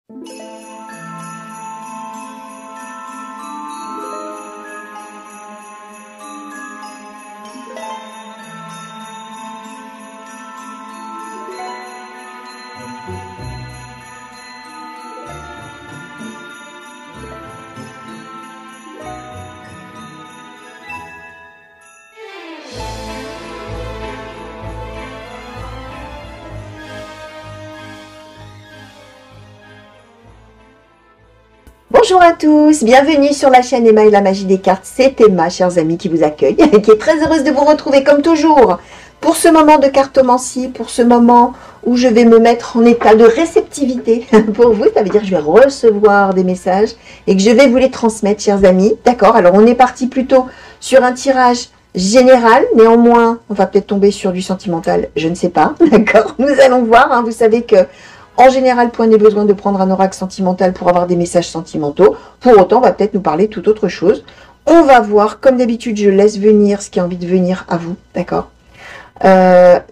Bonjour à tous, bienvenue sur la chaîne Emma et la magie des cartes. C'est Emma, chers amis, qui vous accueille, qui est très heureuse de vous retrouver comme toujours pour ce moment de cartomancie, pour ce moment où je vais me mettre en état de réceptivité pour vous. Ça veut dire que je vais recevoir des messages et que je vais vous les transmettre, chers amis. D'accord, alors on est parti plutôt sur un tirage général, néanmoins, on va peut-être tomber sur du sentimental, je ne sais pas, d'accord. Nous allons voir, hein, vous savez que en général, point n'est besoin de prendre un oracle sentimental pour avoir des messages sentimentaux. Pour autant, on va peut-être nous parler tout autre chose. On va voir, comme d'habitude, je laisse venir ce qui a envie de venir à vous, d'accord.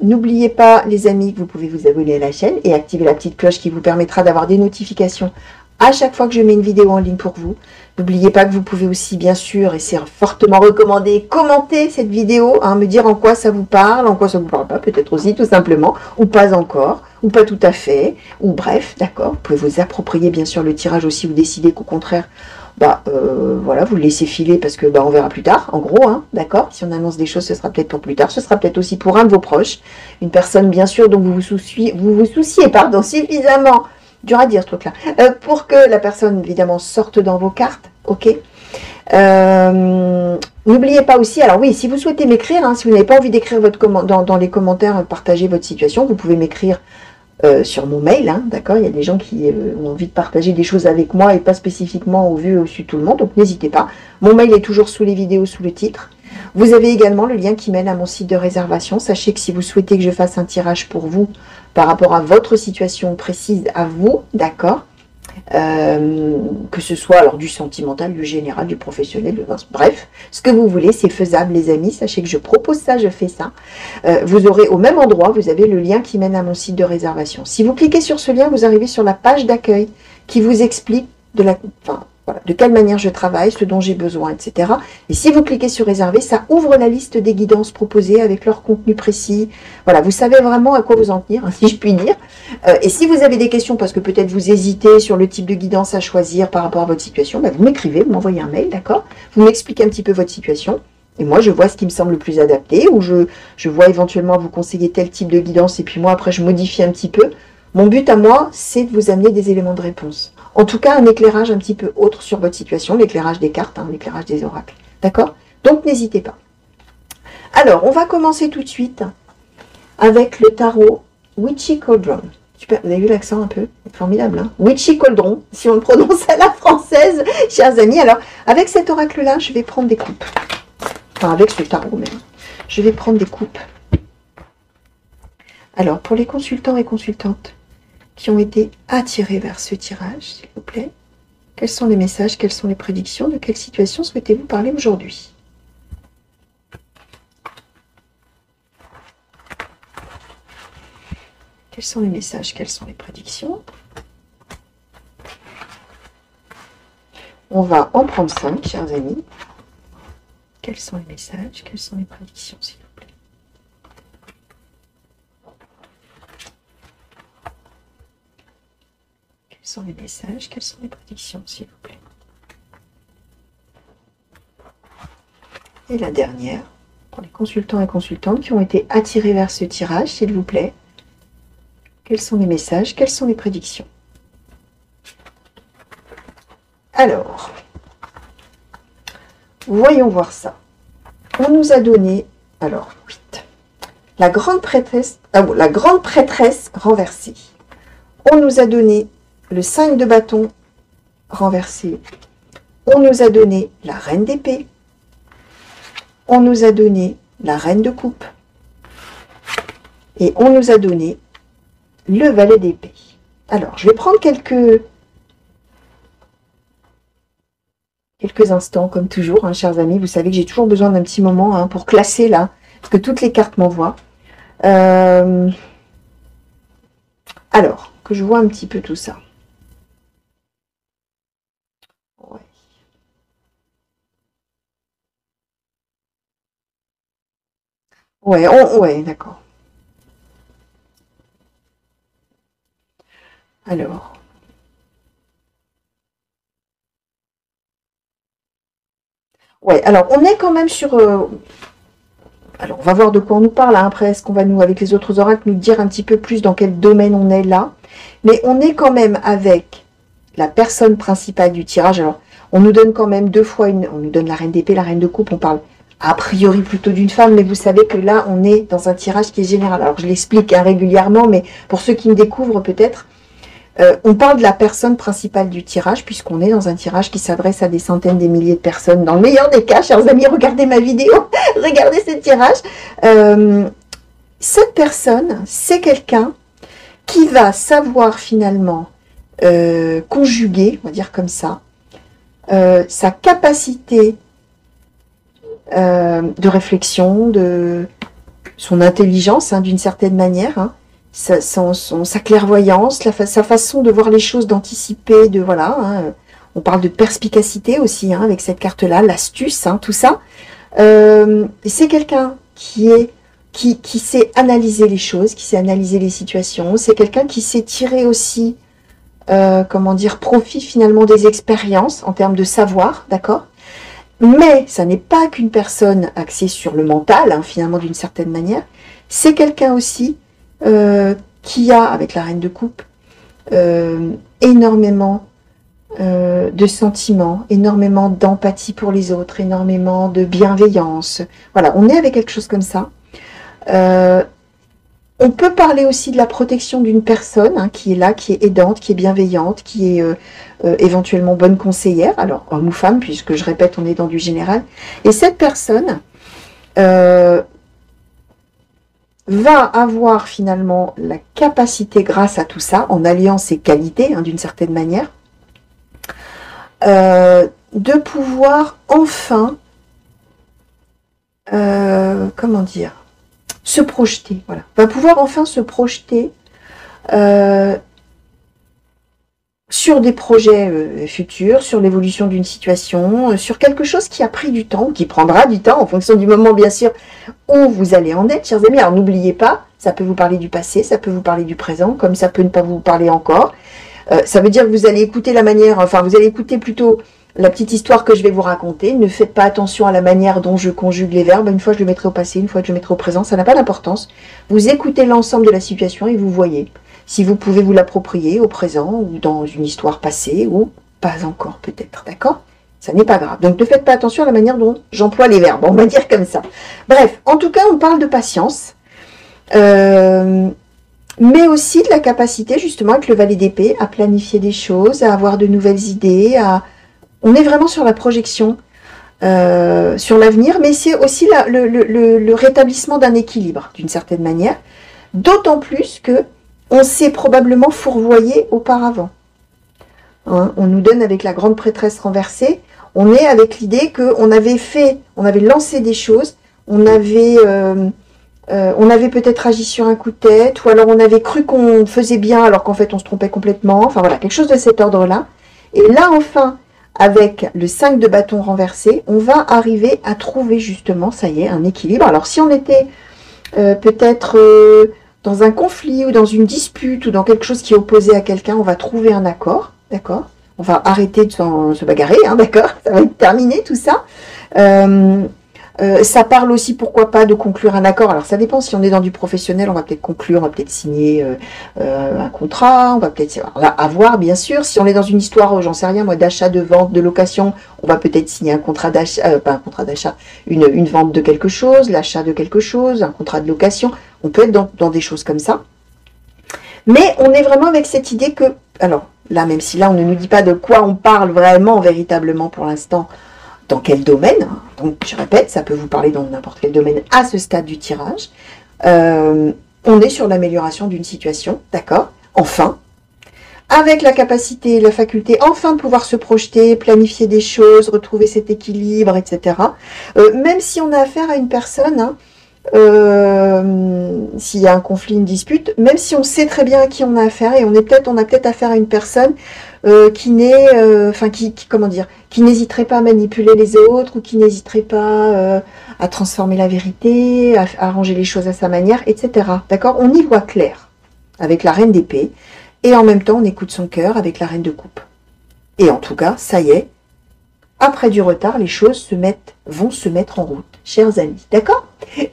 N'oubliez pas, les amis, que vous pouvez vous abonner à la chaîne et activer la petite cloche qui vous permettra d'avoir des notifications à chaque fois que je mets une vidéo en ligne pour vous. N'oubliez pas que vous pouvez aussi, bien sûr, et c'est fortement recommandé, commenter cette vidéo, hein, me dire en quoi ça vous parle, en quoi ça ne vous parle pas, peut-être aussi, tout simplement, ou pas encore, ou pas tout à fait, ou bref, d'accord. Vous pouvez vous approprier, bien sûr, le tirage aussi, vous décidez qu'au contraire, voilà, vous le laissez filer parce que on verra plus tard, en gros, hein, d'accord. Si on annonce des choses, ce sera peut-être pour plus tard, ce sera peut-être aussi pour un de vos proches, une personne, bien sûr, dont vous vous souciez, pardon, suffisamment, dur à dire ce truc-là, pour que la personne, évidemment, sorte dans vos cartes, ok. N'oubliez pas aussi, alors oui, si vous souhaitez m'écrire, hein, si vous n'avez pas envie d'écrire votre dans les commentaires, partager votre situation, vous pouvez m'écrire sur mon mail, hein, d'accord. Il y a des gens qui ont envie de partager des choses avec moi et pas spécifiquement au vu et au su de tout le monde, donc n'hésitez pas. Mon mail est toujours sous les vidéos, sous le titre. Vous avez également le lien qui mène à mon site de réservation. Sachez que si vous souhaitez que je fasse un tirage pour vous, par rapport à votre situation précise à vous, d'accord, que ce soit alors du sentimental, du général, du professionnel, bref, ce que vous voulez, c'est faisable, les amis. Sachez que je propose ça, je fais ça. Vous aurez au même endroit, vous avez le lien qui mène à mon site de réservation. Si vous cliquez sur ce lien, vous arrivez sur la page d'accueil qui vous explique de quelle manière je travaille, ce dont j'ai besoin, etc. Et si vous cliquez sur réserver, ça ouvre la liste des guidances proposées avec leur contenu précis. Voilà, vous savez vraiment à quoi vous en tenir, hein, si je puis dire. Et si vous avez des questions, parce que peut-être vous hésitez sur le type de guidance à choisir par rapport à votre situation, vous m'écrivez, vous m'envoyez un mail, d'accord. Vous m'expliquez un petit peu votre situation. Et moi, je vois ce qui me semble le plus adapté, ou je vois éventuellement vous conseiller tel type de guidance, et puis moi, après, je modifie un petit peu. Mon but à moi, c'est de vous amener des éléments de réponse. En tout cas, un éclairage un petit peu autre sur votre situation, l'éclairage des cartes, hein, l'éclairage des oracles. D'accord? Donc, n'hésitez pas. Alors, on va commencer tout de suite avec le tarot Witchy Cauldron. Super, vous avez vu l'accent un peu? Formidable, hein? Witchy Cauldron, si on le prononce à la française, chers amis. Alors, avec cet oracle-là, je vais prendre des coupes. Enfin, avec ce tarot même. Je vais prendre des coupes. Alors, pour les consultants et consultantes qui ont été attirés vers ce tirage, s'il vous plaît, quels sont les messages, quelles sont les prédictions, de quelle situation souhaitez-vous parler aujourd'hui? Quels sont les messages, quelles sont les prédictions? On va en prendre 5, chers amis. Quels sont les messages, quelles sont les prédictions, s'il vous plaît? Quels sont les messages, quelles sont les prédictions, s'il vous plaît? Et la dernière, pour les consultants et consultantes qui ont été attirés vers ce tirage, s'il vous plaît. Quels sont les messages, quelles sont les prédictions? Alors, voyons voir ça. On nous a donné, alors, 8. La grande prêtresse, la grande prêtresse renversée. On nous a donné le 5 de bâton renversé. On nous a donné la reine d'épée. On nous a donné la reine de coupe. Et on nous a donné le valet d'épée. Alors, je vais prendre quelques instants, comme toujours, hein, chers amis. Vous savez que j'ai toujours besoin d'un petit moment, hein, pour classer là, parce que toutes les cartes m'envoient. Alors, que je vois un petit peu tout ça. Ouais, ouais, d'accord. Alors, ouais, alors on est quand même sur. Alors, on va voir de quoi on nous parle, hein. Après, est-ce qu'on va nous, avec les autres oracles, nous dire un petit peu plus dans quel domaine on est là. Mais on est quand même avec la personne principale du tirage. Alors, on nous donne quand même deux fois on nous donne la reine d'épée, la reine de coupe. On parle a priori plutôt d'une femme, mais vous savez que là, on est dans un tirage qui est général. Alors, je l'explique hein, régulièrement, mais pour ceux qui me découvrent peut-être, on parle de la personne principale du tirage, puisqu'on est dans un tirage qui s'adresse à des centaines, des milliers de personnes. Dans le meilleur des cas, chers amis, regardez ma vidéo, regardez ce tirage. Cette personne, c'est quelqu'un qui va savoir finalement conjuguer, on va dire comme ça, sa capacité de réflexion, de son intelligence, hein, d'une certaine manière, hein, sa clairvoyance, sa façon de voir les choses, d'anticiper, de voilà. Hein, on parle de perspicacité aussi hein, avec cette carte-là, l'astuce, hein, tout ça. C'est quelqu'un qui sait analyser les choses, qui sait analyser les situations. C'est quelqu'un qui sait tirer aussi, comment dire, profit finalement des expériences en termes de savoir, d'accord. Mais ça n'est pas qu'une personne axée sur le mental, hein, finalement d'une certaine manière. C'est quelqu'un aussi qui a, avec la reine de coupe, énormément de sentiments, énormément d'empathie pour les autres, énormément de bienveillance. Voilà, on est avec quelque chose comme ça. On peut parler aussi de la protection d'une personne hein, qui est là, qui est aidante, qui est bienveillante, qui est éventuellement bonne conseillère, alors homme ou femme, puisque je répète, on est dans du général. Et cette personne va avoir finalement la capacité, grâce à tout ça, en alliant ses qualités, hein, d'une certaine manière, de pouvoir enfin, comment dire, se projeter, voilà. Va pouvoir enfin se projeter sur des projets futurs, sur l'évolution d'une situation, sur quelque chose qui a pris du temps, qui prendra du temps, en fonction du moment, bien sûr, où vous allez en être, chers amis. Alors, n'oubliez pas, ça peut vous parler du passé, ça peut vous parler du présent, comme ça peut ne pas vous parler encore. Ça veut dire que vous allez écouter la manière, enfin, vous allez écouter plutôt la petite histoire que je vais vous raconter. Ne faites pas attention à la manière dont je conjugue les verbes. Une fois, je le mettrai au passé, une fois, je le mettrai au présent. Ça n'a pas d'importance. Vous écoutez l'ensemble de la situation et vous voyez si vous pouvez vous l'approprier au présent ou dans une histoire passée ou pas encore peut-être. D'accord? Ça n'est pas grave. Donc, ne faites pas attention à la manière dont j'emploie les verbes. On va dire comme ça. Bref, en tout cas, on parle de patience. Mais aussi de la capacité, justement, avec le valet d'épée, à planifier des choses, à avoir de nouvelles idées, on est vraiment sur la projection, sur l'avenir, mais c'est aussi le rétablissement d'un équilibre, d'une certaine manière, d'autant plus que on s'est probablement fourvoyé auparavant. Hein, on nous donne avec la grande prêtresse renversée, on est avec l'idée qu'on avait lancé des choses, on avait peut-être agi sur un coup de tête, ou alors on avait cru qu'on faisait bien alors qu'en fait on se trompait complètement, enfin voilà, quelque chose de cet ordre-là. Et là enfin, avec le 5 de bâton renversé, on va arriver à trouver justement, ça y est, un équilibre. Alors si on était peut-être dans un conflit ou dans une dispute ou dans quelque chose qui est opposé à quelqu'un, on va trouver un accord, d'accord? On va arrêter de se bagarrer, hein, d'accord? Ça va être terminé tout ça. Ça parle aussi, pourquoi pas, de conclure un accord. Alors ça dépend, si on est dans du professionnel, on va peut-être conclure, on va peut-être signer un contrat, on va peut-être avoir, bien sûr. Si on est dans une histoire, j'en sais rien, moi, d'achat, de vente, de location, on va peut-être signer un contrat d'achat, pas un contrat d'achat, une vente de quelque chose, l'achat de quelque chose, un contrat de location. On peut être dans des choses comme ça. Mais on est vraiment avec cette idée que, alors là, même si là, on ne nous dit pas de quoi on parle vraiment, véritablement, pour l'instant, dans quel domaine, donc je répète, ça peut vous parler dans n'importe quel domaine à ce stade du tirage, on est sur l'amélioration d'une situation, d'accord, enfin, avec la capacité, la faculté, enfin de pouvoir se projeter, planifier des choses, retrouver cet équilibre, etc. Même si on a affaire à une personne s'il y a un conflit, une dispute, même si on sait très bien à qui on a affaire, et on a peut-être affaire à une personne qui n'est, enfin comment dire, qui n'hésiterait pas à manipuler les autres, ou qui n'hésiterait pas à transformer la vérité, à arranger les choses à sa manière, etc. D'accord? On y voit clair avec la reine d'épée, et en même temps on écoute son cœur avec la reine de coupe. Et en tout cas, ça y est, après du retard, les choses vont se mettre en route, chers amis. D'accord?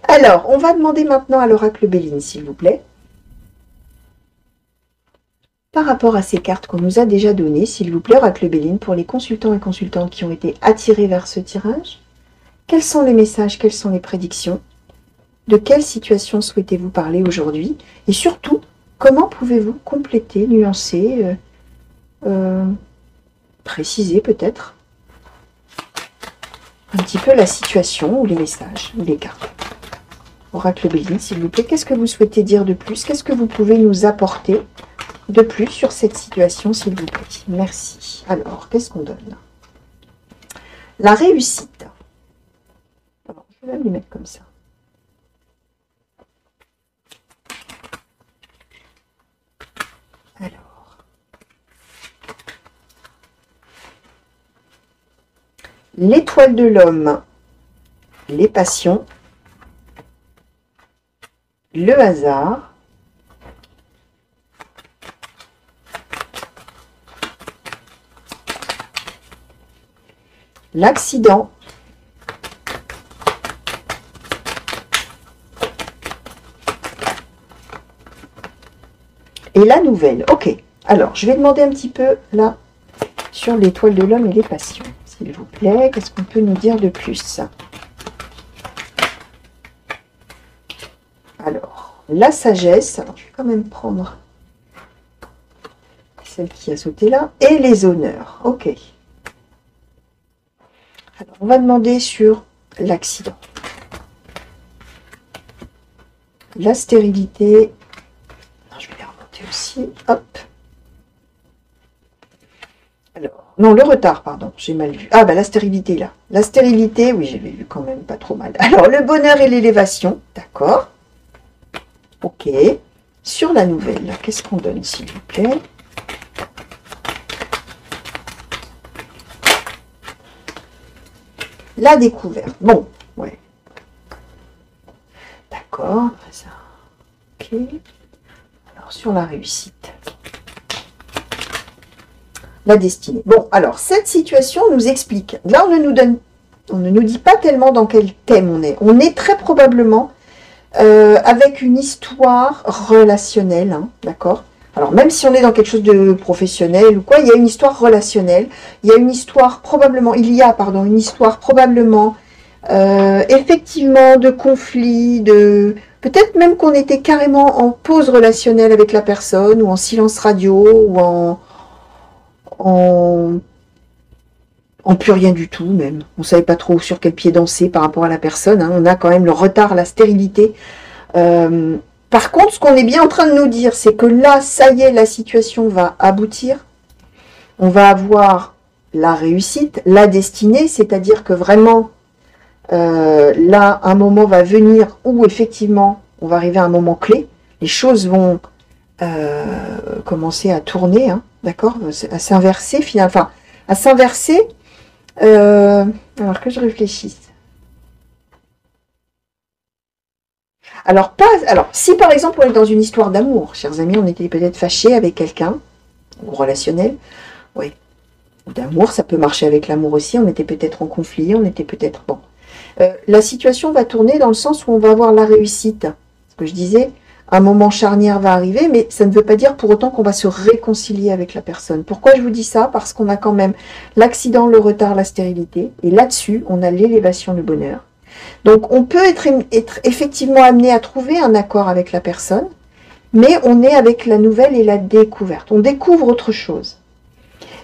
Alors, on va demander maintenant à l'oracle Béline, s'il vous plaît, par rapport à ces cartes qu'on nous a déjà données, s'il vous plaît, oracle Béline, pour les consultants et consultantes qui ont été attirés vers ce tirage, quels sont les messages, quelles sont les prédictions? De quelle situation souhaitez-vous parler aujourd'hui? Et surtout, comment pouvez-vous compléter, nuancer, préciser peut-être un petit peu la situation ou les messages ou les cartes? Oracle Béline, s'il vous plaît, qu'est-ce que vous souhaitez dire de plus? Qu'est-ce que vous pouvez nous apporter de plus sur cette situation, s'il vous plaît? Merci. Alors, qu'est-ce qu'on donne? La réussite. Alors, je vais même les mettre comme ça. Alors. L'étoile de l'homme, les passions, le hasard, l'accident, et la nouvelle. Ok, alors je vais demander un petit peu là sur l'étoile de l'homme et les passions. S'il vous plaît, qu'est-ce qu'on peut nous dire de plus? Alors, la sagesse, alors je vais quand même prendre celle qui a sauté là, et les honneurs. Ok. Alors, on va demander sur l'accident. La stérilité. Je vais les remonter aussi. Hop. Alors, non, le retard, pardon, j'ai mal vu. Ah, bah la stérilité, là. La stérilité, oui, j'avais vu quand même pas trop mal. Alors, le bonheur et l'élévation, d'accord. Ok. Sur la nouvelle, qu'est-ce qu'on donne, s'il vous plaît? La découverte. Bon, ouais. D'accord. Ok. Alors, sur la réussite. La destinée. Bon, alors, cette situation nous explique. Là, on ne nous dit pas tellement dans quel thème on est. On est très probablement avec une histoire relationnelle, hein, d'accord? Alors, même si on est dans quelque chose de professionnel ou quoi, il y a une histoire relationnelle. Il y a une histoire probablement, une histoire probablement, effectivement, de conflit, de... Peut-être même qu'on était carrément en pause relationnelle avec la personne, ou en silence radio, ou en plus rien du tout même. On ne savait pas trop sur quel pied danser par rapport à la personne. Hein. On a quand même le retard, la stérilité. Par contre, ce qu'on est bien en train de nous dire, c'est que là, ça y est, la situation va aboutir. On va avoir la réussite, la destinée, c'est-à-dire que vraiment, là, un moment va venir où effectivement, on va arriver à un moment clé. Les choses vont commencer à tourner, hein, d'accord, à s'inverser finalement, enfin, à s'inverser. Alors que je réfléchisse. Alors, si par exemple on est dans une histoire d'amour, chers amis, on était peut-être fâchés avec quelqu'un, ou relationnel, oui, d'amour, ça peut marcher avec l'amour aussi, on était peut-être en conflit, on était peut-être... Bon. La situation va tourner dans le sens où on va avoir la réussite. Ce que je disais, un moment charnière va arriver, mais ça ne veut pas dire pour autant qu'on va se réconcilier avec la personne. Pourquoi je vous dis ça? Parce qu'on a quand même l'accident, le retard, la stérilité, et là-dessus, on a l'élévation, le bonheur. Donc, on peut être effectivement amené à trouver un accord avec la personne, mais on est avec la nouvelle et la découverte. On découvre autre chose.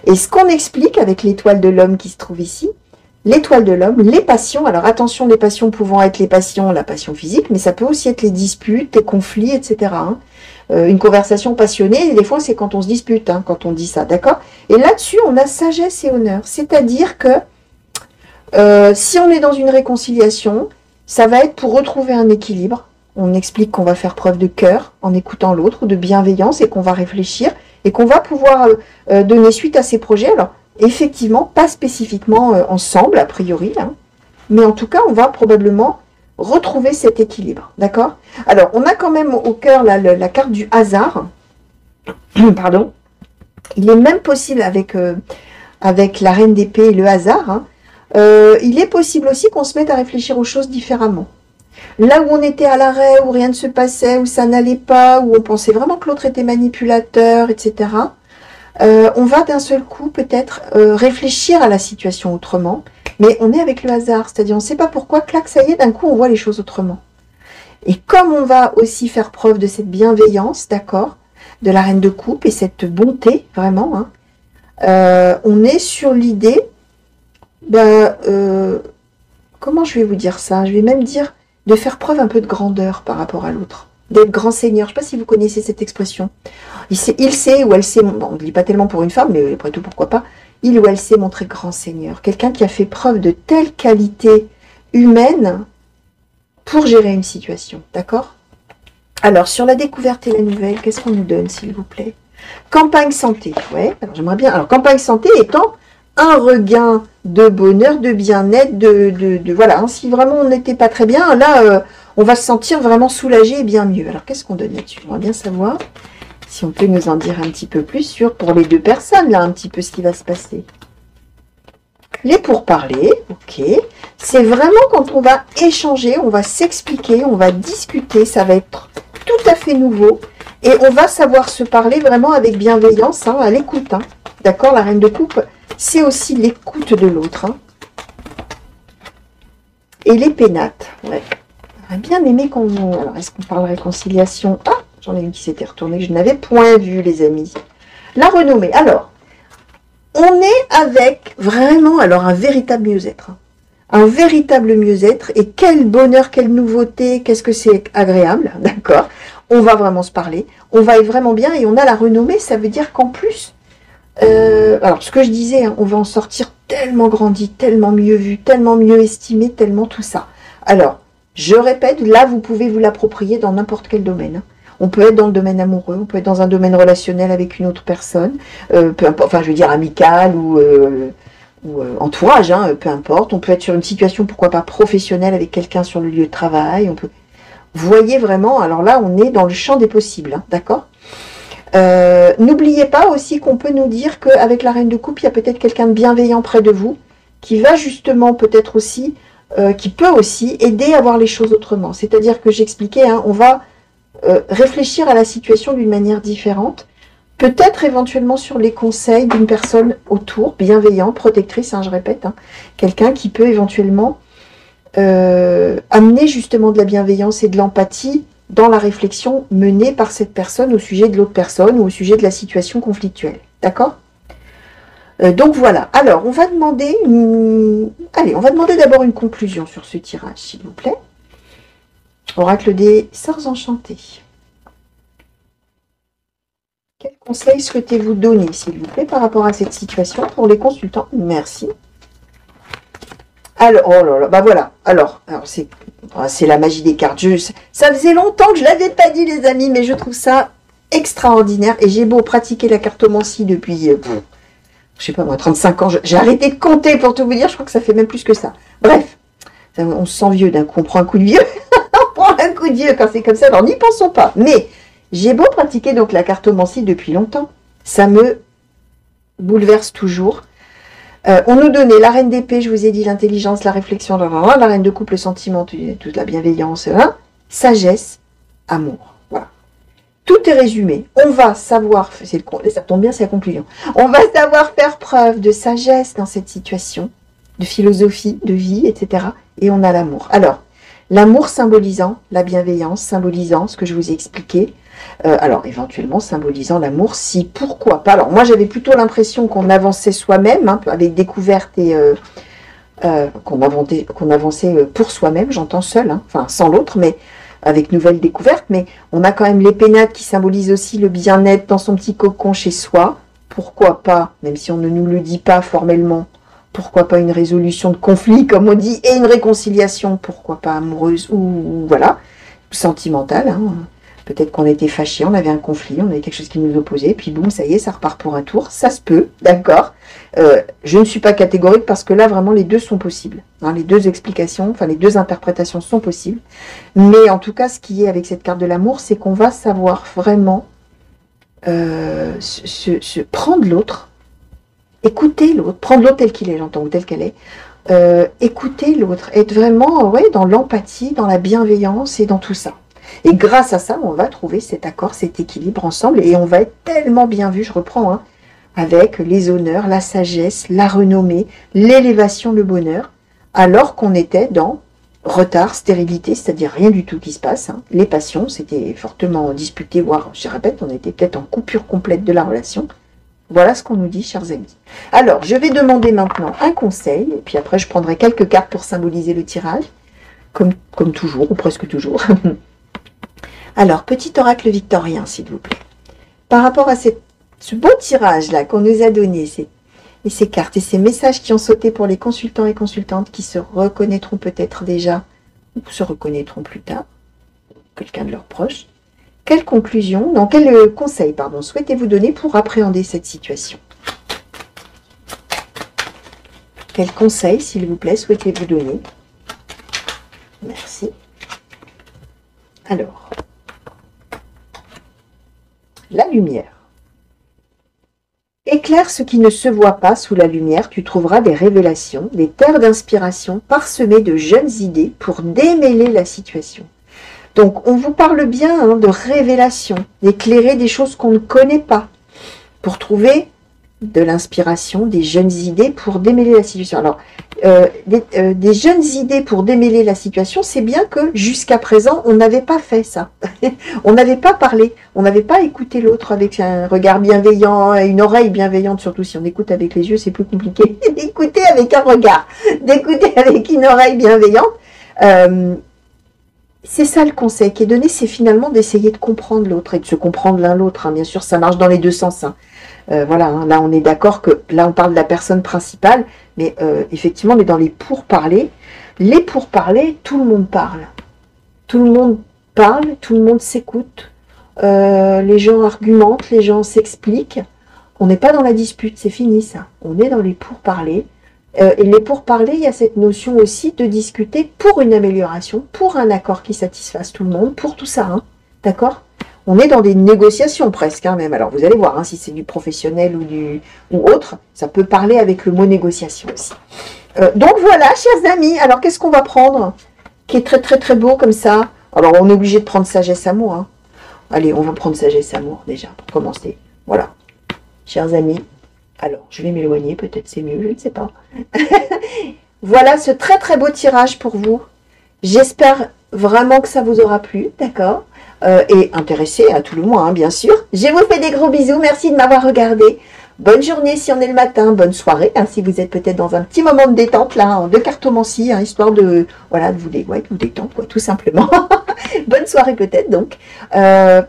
Et ce qu'on explique avec l'étoile de l'homme qui se trouve ici, l'étoile de l'homme, les passions, alors attention, les passions pouvant être les passions, la passion physique, mais ça peut aussi être les disputes, les conflits, etc. Hein. Une conversation passionnée, des fois c'est quand on se dispute, hein, quand on dit ça, d'accord? Et là-dessus, on a sagesse et honneur, c'est-à-dire que si on est dans une réconciliation, ça va être pour retrouver un équilibre. On explique qu'on va faire preuve de cœur en écoutant l'autre, ou de bienveillance, et qu'on va réfléchir, et qu'on va pouvoir donner suite à ces projets. Alors, effectivement, pas spécifiquement ensemble, a priori, hein, mais en tout cas, on va probablement retrouver cet équilibre, d'accord? Alors, on a quand même au cœur la carte du hasard, pardon. Il est même possible avec la reine d'épée et le hasard, hein, il est possible aussi qu'on se mette à réfléchir aux choses différemment. Là où on était à l'arrêt, où rien ne se passait, où ça n'allait pas, où on pensait vraiment que l'autre était manipulateur, etc., on va d'un seul coup peut-être réfléchir à la situation autrement, mais on est avec le hasard, c'est-à-dire on ne sait pas pourquoi, clac, ça y est, d'un coup on voit les choses autrement. Et comme on va aussi faire preuve de cette bienveillance, d'accord, de la reine de coupe et cette bonté, vraiment, hein, on est sur l'idée, comment je vais vous dire ça? Je vais même dire de faire preuve un peu de grandeur par rapport à l'autre, d'être grand seigneur. Je ne sais pas si vous connaissez cette expression. Il sait ou elle sait, bon, on ne dit pas tellement pour une femme, mais après tout, pourquoi pas, il ou elle sait montrer grand seigneur. Quelqu'un qui a fait preuve de telle qualité humaine pour gérer une situation, d'accord? Alors, sur la découverte et la nouvelle, qu'est-ce qu'on nous donne, s'il vous plaît? Campagne santé, ouais, alors j'aimerais bien, alors campagne santé étant un regain de bonheur, de bien-être, voilà, hein, si vraiment on n'était pas très bien, là, on va se sentir vraiment soulagé et bien mieux. Alors, qu'est-ce qu'on donne là-dessus? J'aimerais bien savoir si on peut nous en dire un petit peu plus sur, pour les deux personnes, là, un petit peu ce qui va se passer. Les pourparlers, ok. C'est vraiment quand on va échanger, on va s'expliquer, on va discuter, ça va être tout à fait nouveau. Et on va savoir se parler vraiment avec bienveillance, hein, à l'écoute. Hein. D'accord, la reine de coupe, c'est aussi l'écoute de l'autre. Hein. Et les pénates, ouais. J'aurais bien aimé qu'on... Alors, est-ce qu'on parle réconciliation? Ah, j'en ai une qui s'était retournée, que je n'avais point vue, les amis. La renommée. Alors, on est avec vraiment, alors, un véritable mieux-être. Hein. Un véritable mieux-être. Et quel bonheur, quelle nouveauté, qu'est-ce que c'est agréable, d'accord? On va vraiment se parler. On va être vraiment bien et on a la renommée. Ça veut dire qu'en plus... alors, ce que je disais, hein, on va en sortir tellement grandi, tellement mieux vu, tellement mieux estimé, tellement tout ça. Alors, je répète, là, vous pouvez vous l'approprier dans n'importe quel domaine. Hein. On peut être dans le domaine amoureux, on peut être dans un domaine relationnel avec une autre personne, peu importe, enfin, je veux dire amical ou entourage, hein, peu importe. On peut être sur une situation, pourquoi pas professionnelle, avec quelqu'un sur le lieu de travail. On peut... Vous voyez vraiment, alors là, on est dans le champ des possibles, hein, d'accord? N'oubliez pas aussi qu'on peut nous dire qu'avec la reine de coupe, il y a peut-être quelqu'un de bienveillant près de vous qui va justement peut-être aussi, qui peut aussi aider à voir les choses autrement. C'est-à-dire que j'expliquais, hein, on va réfléchir à la situation d'une manière différente, peut-être éventuellement sur les conseils d'une personne autour, bienveillante, protectrice, hein, je répète, hein, quelqu'un qui peut éventuellement amener justement de la bienveillance et de l'empathie dans la réflexion menée par cette personne au sujet de l'autre personne ou au sujet de la situation conflictuelle. D'accord? Donc voilà. Alors, on va demander Allez, on va demander d'abord une conclusion sur ce tirage, s'il vous plaît. Oracle des Sœurs Enchantées. Quel conseil souhaitez-vous donner, s'il vous plaît, par rapport à cette situation pour les consultants? Merci. Alors, oh là là, bah voilà. Alors c'est la magie des cartes. Ça faisait longtemps que je ne l'avais pas dit, les amis, mais je trouve ça extraordinaire. Et j'ai beau pratiquer la cartomancie depuis, je sais pas moi, 35 ans. J'ai arrêté de compter pour tout vous dire. Je crois que ça fait même plus que ça. Bref, on se sent vieux d'un coup. On prend un coup de vieux. On prend un coup de vieux quand c'est comme ça. Alors, n'y pensons pas. Mais j'ai beau pratiquer donc la cartomancie depuis longtemps. Ça me bouleverse toujours. On nous donnait la reine d'épée, je vous ai dit l'intelligence, la réflexion, la reine de coupe, le sentiment, toute la bienveillance, hein, sagesse, amour. Voilà. Tout est résumé. On va savoir, ça tombe bien, c'est la conclusion. On va savoir faire preuve de sagesse dans cette situation, de philosophie, de vie, etc. Et on a l'amour. Alors, l'amour symbolisant la bienveillance, symbolisant ce que je vous ai expliqué. Alors, éventuellement, symbolisant l'amour, si, pourquoi pas. Alors, moi, j'avais plutôt l'impression qu'on avançait soi-même, hein, avec découverte et qu'on avançait pour soi-même, j'entends seul, hein, enfin, sans l'autre, mais avec nouvelle découverte. Mais on a quand même les pénates qui symbolisent aussi le bien-être dans son petit cocon chez soi. Pourquoi pas, même si on ne nous le dit pas formellement, pourquoi pas une résolution de conflit, comme on dit, et une réconciliation, pourquoi pas amoureuse, ou voilà, sentimentale, hein. Peut-être qu'on était fâchés, on avait un conflit, on avait quelque chose qui nous opposait, puis boum, ça y est, ça repart pour un tour. Ça se peut, d'accord. Je ne suis pas catégorique parce que là, vraiment, les deux sont possibles. Hein, les deux explications, enfin, les deux interprétations sont possibles. Mais en tout cas, ce qui est avec cette carte de l'amour, c'est qu'on va savoir vraiment prendre l'autre, écouter l'autre, prendre l'autre tel qu'il est, j'entends, ou tel qu'elle est. Écouter l'autre, être vraiment dans l'empathie, dans la bienveillance et dans tout ça. Et grâce à ça, on va trouver cet accord, cet équilibre ensemble et on va être tellement bien vu, je reprends, hein, avec les honneurs, la sagesse, la renommée, l'élévation, le bonheur, alors qu'on était dans retard, stérilité, c'est-à-dire rien du tout qui se passe. Hein. Les passions, c'était fortement disputé, voire, je répète, on était peut-être en coupure complète de la relation. Voilà ce qu'on nous dit, chers amis. Alors, je vais demander maintenant un conseil, et puis après je prendrai quelques cartes pour symboliser le tirage, comme toujours, ou presque toujours. Alors, petit oracle victorien, s'il vous plaît. Par rapport à ce beau tirage-là qu'on nous a donné, et ces cartes et ces messages qui ont sauté pour les consultants et consultantes qui se reconnaîtront peut-être déjà, ou se reconnaîtront plus tard, quelqu'un de leurs proches, quel conseil, souhaitez-vous donner pour appréhender cette situation? Quel conseil, s'il vous plaît, souhaitez-vous donner? Merci. Alors, la lumière. Éclaire ce qui ne se voit pas sous la lumière, tu trouveras des révélations, des terres d'inspiration parsemées de jeunes idées pour démêler la situation. Donc, on vous parle bien de révélation, d'éclairer des choses qu'on ne connaît pas, pour trouver de l'inspiration, des jeunes idées pour démêler la situation. Alors, des jeunes idées pour démêler la situation, c'est bien que jusqu'à présent, on n'avait pas fait ça. On n'avait pas parlé, on n'avait pas écouté l'autre avec un regard bienveillant, une oreille bienveillante, surtout si on écoute avec les yeux, c'est plus compliqué. D'écouter avec un regard, d'écouter avec une oreille bienveillante. C'est ça le conseil qui est donné, c'est finalement d'essayer de comprendre l'autre et de se comprendre l'un l'autre. Hein. Bien sûr, ça marche dans les deux sens. Hein. Voilà, hein, là on est d'accord que là on parle de la personne principale, mais effectivement on est dans les pourparlers. Les pourparlers, tout le monde parle. Tout le monde parle, tout le monde s'écoute. Les gens argumentent, les gens s'expliquent. On n'est pas dans la dispute, c'est fini ça. On est dans les pourparlers. Et les pourparlers, il y a cette notion aussi de discuter pour une amélioration, pour un accord qui satisfasse tout le monde, pour tout ça, hein, d'accord? On est dans des négociations presque, hein, même. Alors, vous allez voir, hein, si c'est du professionnel ou autre, ça peut parler avec le mot négociation aussi. Donc voilà, chers amis, alors qu'est-ce qu'on va prendre qui est très très très beau comme ça? Alors, on est obligé de prendre sagesse amour. Hein. Allez, on va prendre sagesse amour déjà, pour commencer. Voilà, chers amis. Alors, je vais m'éloigner, peut-être c'est mieux, je ne sais pas. Voilà ce très très beau tirage pour vous. J'espère vraiment que ça vous aura plu, d'accord? Et intéressé à tout le moins, hein, bien sûr. Je vous fais des gros bisous, merci de m'avoir regardé. Bonne journée si on est le matin, bonne soirée, hein, si vous êtes peut-être dans un petit moment de détente, là, de cartomancie, hein, histoire de, voilà, de vous détendre, quoi, tout simplement. Bonne soirée peut-être, donc.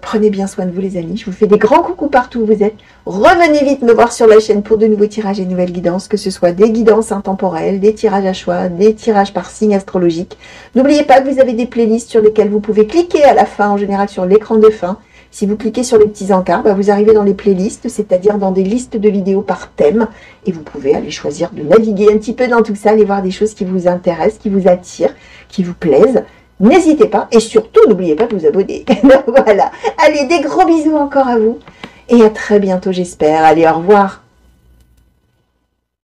Prenez bien soin de vous, les amis. Je vous fais des grands coucous partout où vous êtes. Revenez vite me voir sur la chaîne pour de nouveaux tirages et nouvelles guidances, que ce soit des guidances intemporelles, des tirages à choix, des tirages par signe astrologique. N'oubliez pas que vous avez des playlists sur lesquelles vous pouvez cliquer à la fin, en général sur l'écran de fin. Si vous cliquez sur les petits encarts, vous arrivez dans les playlists, c'est-à-dire dans des listes de vidéos par thème. Et vous pouvez aller choisir de naviguer un petit peu dans tout ça, aller voir des choses qui vous intéressent, qui vous attirent, qui vous plaisent. N'hésitez pas et surtout, n'oubliez pas de vous abonner. Voilà. Allez, des gros bisous encore à vous. Et à très bientôt, j'espère. Allez, au revoir.